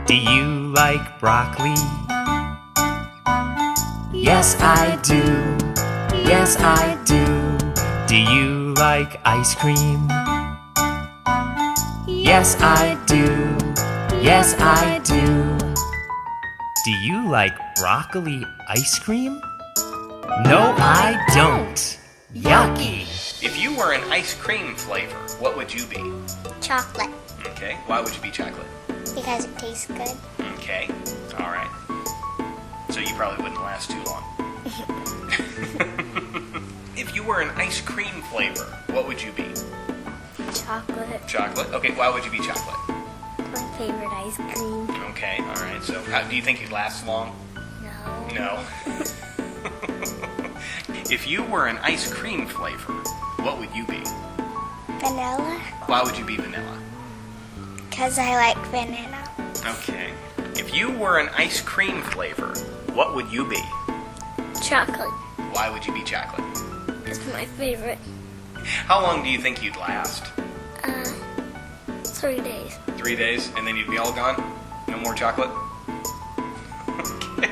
Do you like broccoli? Yes, I do. Yes, I do. Do you like ice cream? Yes, I do. Yes, I do. Do you like broccoli ice cream? No, I don't. Yucky. If you were an ice cream flavor, what would you be? Chocolate, Okay, why would you be chocolate? because it tastes good. Okay, all right. So you probably wouldn't last too long. If you were an ice cream flavor, what would you be? Chocolate, Chocolate? Okay, why would you be chocolate? my favorite ice cream. Okay, all right. So do you think you'd last long? No. No. If you were an ice cream flavor, what would you be? Vanilla, Why would you be vanilla? because I like banana. Okay. If you were an ice cream flavor, what would you be? Chocolate, Why would you be chocolate? it's my favorite. How long do you think you'd last? 3 days. 3 days, and then you'd be all gone? No more chocolate? Okay.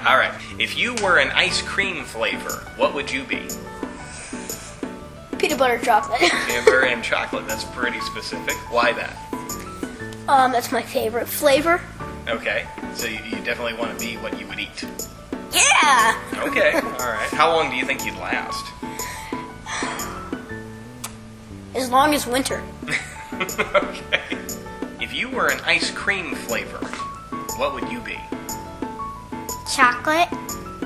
All right. If you were an ice cream flavor, what would you be? Peanut butter chocolate. Amber and chocolate. That's pretty specific. Why that? That's my favorite flavor. Okay. So you definitely want to be what you would eat. Yeah. Okay. All right. How long do you think you'd last? As long as winter. Okay. If you were an ice cream flavor, what would you be? Chocolate,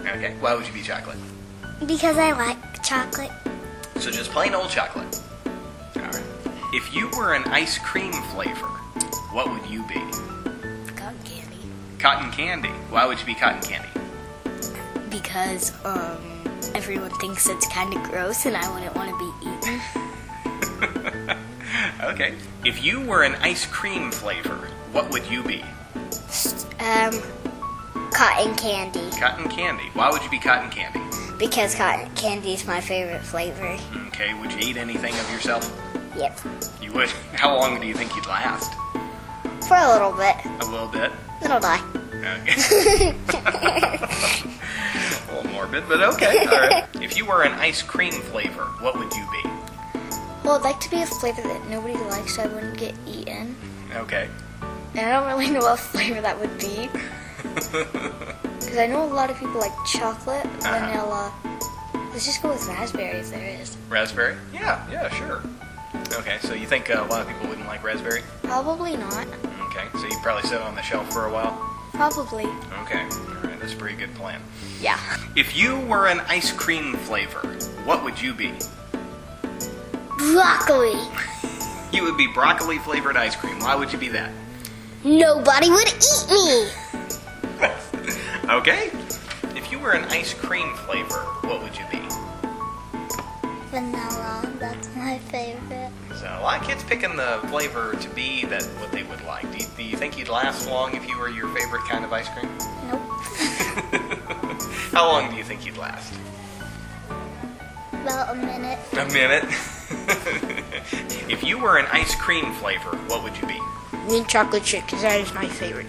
Okay. Why would you be chocolate? because I like chocolate. So just plain old chocolate. All right. If you were an ice cream flavor, what would you be? Cotton candy. Cotton candy. Why would you be cotton candy? Because everyone thinks it's kind of gross, and I wouldn't want to be eaten. Okay. If you were an ice cream flavor, what would you be? Cotton candy. Cotton candy. Why would you be cotton candy? Because cotton candy is my favorite flavor. Okay. Would you eat anything of yourself? Yep. You would. How long do you think you'd last? For a little bit. A little bit. It'll die. Okay. A little morbid, but okay. All right. If you were an ice cream flavor, what would you be? Well, I'd like to be a flavor that nobody likes so I wouldn't get eaten. Okay. And I don't really know what flavor that would be. Because I know a lot of people like chocolate, vanilla. Let's just go with raspberry if there is. Raspberry? Yeah, sure. Okay, so you think a lot of people wouldn't like raspberry? Probably not. Okay, so you probably sit on the shelf for a while? Probably. Okay, all right, that's a pretty good plan. Yeah. If you were an ice cream flavor, what would you be? Broccoli. You would be broccoli flavored ice cream. Why would you be that? Nobody would eat me. Okay. If you were an ice cream flavor, what would you be? Vanilla. That's my favorite. So a lot of kids picking the flavor to be that what they would like. Do you think you'd last long if you were your favorite kind of ice cream? Nope. How long do you think you'd last? About a minute. A minute. If you were an ice cream flavor, what would you be? Mint chocolate chip, because that is my favorite.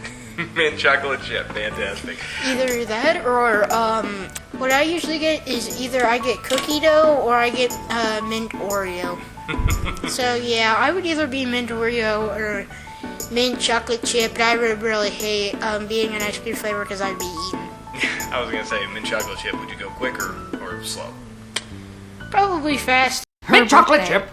Mint chocolate chip, fantastic. Either that or what I usually get is either I get cookie dough or I get mint Oreo. So yeah, I would either be mint Oreo or mint chocolate chip, but I would really hate being an ice cream flavor because I'd be eaten. I was gonna say mint chocolate chip. Would you go quicker or slow? Probably fast. Mint chocolate chip